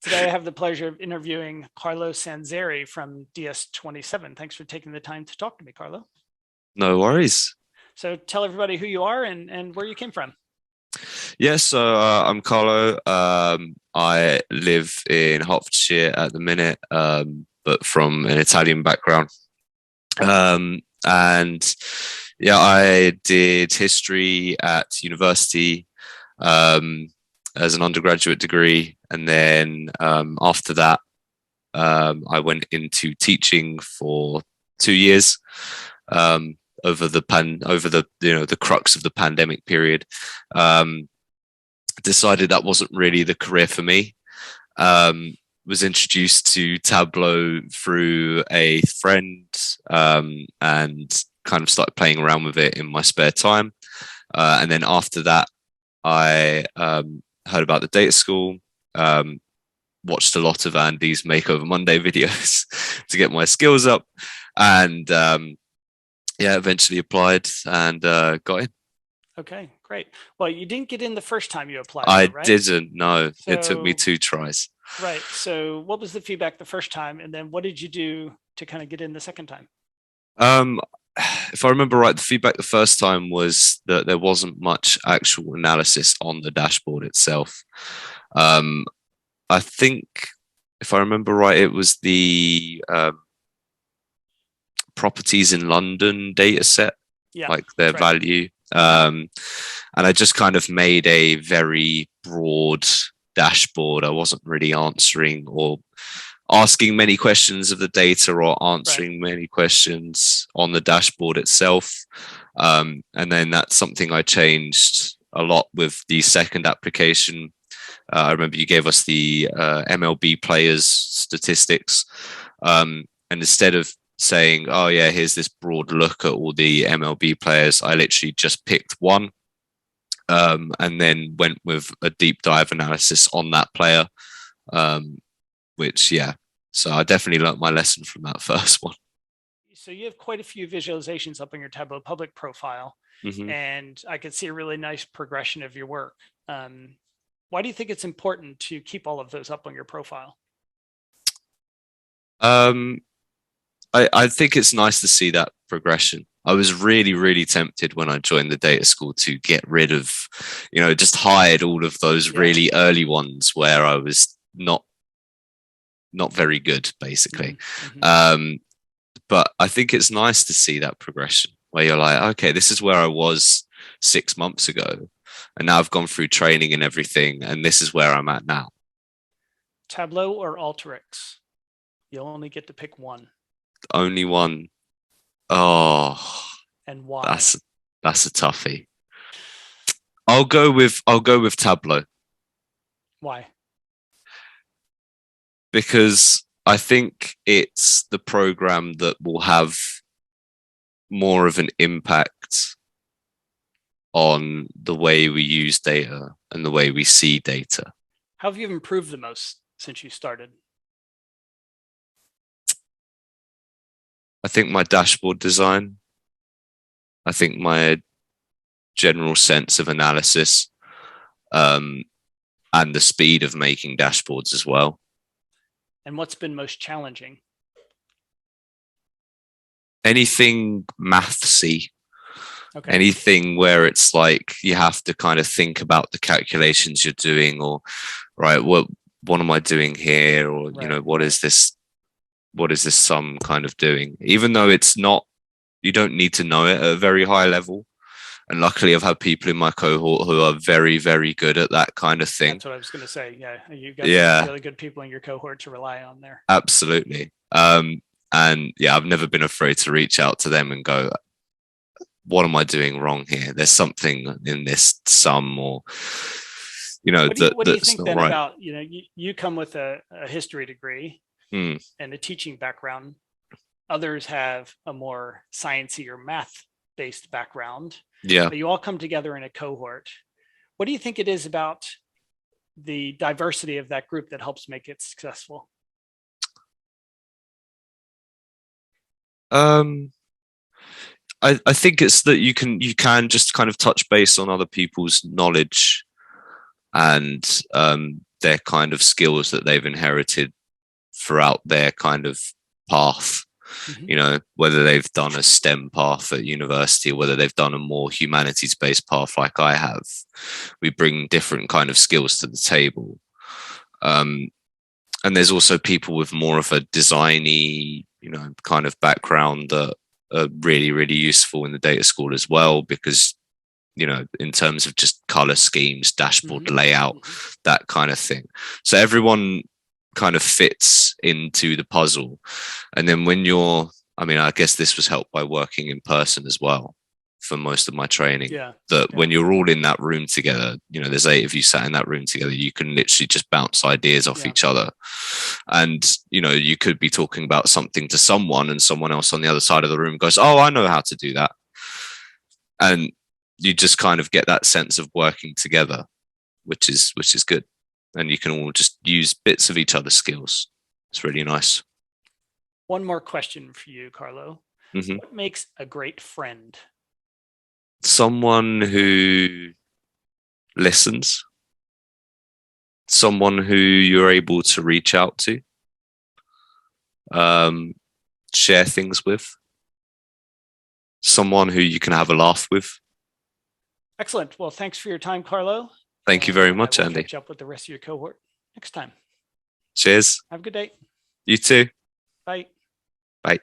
Today I have the pleasure of interviewing Carlo Sanzeri from DS27. Thanks for taking the time to talk to me, Carlo. No worries. So tell everybody who you are and where you came from. Yes, so I'm Carlo. I live in Hertfordshire at the minute, but from an Italian background. And yeah, I did history at university as an undergraduate degree, and then after that, I went into teaching for 2 years. Over the crux of the pandemic period, decided that wasn't really the career for me. Was introduced to Tableau through a friend, and kind of started playing around with it in my spare time. And then after that, I heard about the data school, watched a lot of Andy's Makeover Monday videos to get my skills up, and yeah, eventually applied and got in. Okay, great. Well, you didn't get in the first time you applied, I though, right? didn't know. It took me So, 2 tries. right. So what was the feedback the first time? And then what did you do to kind of get in the second time? Um, if I remember right, the feedback the first time was that there wasn't much actual analysis on the dashboard itself. Um, I think, if I remember right, it was the properties in London data set, Yeah, like their that's right. value. And I just kind of made a very broad dashboard. I wasn't really answering or asking many questions of the data or Right. answering many questions on the dashboard itself. And then that's something I changed a lot with the second application. I remember you gave us the MLB players statistics. And instead of saying, oh, yeah, here's this broad look at all the MLB players, I literally just picked one, and then went with a deep dive analysis on that player. Which, yeah, so I definitely learned my lesson from that first one. So you have quite a few visualizations up on your Tableau Public profile, Mm-hmm. and I could see a really nice progression of your work. Why do you think it's important to keep all of those up on your profile? Um, I think it's nice to see that progression. I was really, really tempted when I joined the data school to get rid of, just hide all of those Yeah. really early ones where I was not very good, basically. Mm-hmm. But I think it's nice to see that progression where you're like, okay, this is where I was 6 months ago, and now I've gone through training and everything, and this is where I'm at now. Tableau or Alteryx? You'll only get to pick one. Only one. Oh, And why? that's a toughie. I'll go with Tableau Why? because I think it's the program that will have more of an impact on the way we use data and the way we see data. How have you improved the most since you started? I think my dashboard design, I think my general sense of analysis, um, and the speed of making dashboards as well. And what's been most challenging? Anything mathsy, Okay. anything where it's like you have to kind of think about the calculations you're doing, or right, what am I doing here, or Right. what is this sum kind of doing, even though it's not, you don't need to know it at a very high level. And luckily I've had people in my cohort who are very, very good at that kind of thing. That's what I was going to say. Yeah, you got some really good people in your cohort to rely on there. Absolutely. And yeah, I've never been afraid to reach out to them and go, what am I doing wrong here? There's something in this sum, or what do you think then right. about, you come with a history degree and a teaching background. Others have a more sciencey or math based background. Yeah. But you all come together in a cohort. What do you think it is about the diversity of that group that helps make it successful? I think it's that you can just kind of touch base on other people's knowledge and their kind of skills that they've inherited throughout their kind of path. Mhm. You know, whether they've done a STEM path at university or whether they've done a more humanities-based path like I have, we bring different kind of skills to the table. And there's also people with more of a designy, you know, kind of background that are really, really useful in the data school as well, because, you know, in terms of just color schemes, dashboard layout, that kind of thing. So everyone kind of fits into the puzzle. And then when you're, I mean, I guess this was helped by working in person as well for most of my training. That when you're all in that room together, you know, there's 8 of you sat in that room together, you can literally just bounce ideas off each other. And, you know, you could be talking about something to someone and someone else on the other side of the room goes, oh, I know how to do that. And you just kind of get that sense of working together, which is good. And you can all just use bits of each other's skills. It's really nice. One more question for you, Carlo. What makes a great friend? Someone who listens, someone who you're able to reach out to, share things with, someone who you can have a laugh with. Excellent. Well, thanks for your time, Carlo. Thank you very much, I will Andy. catch up with the rest of your cohort next time. Cheers. Have a good day. You too. Bye. Bye.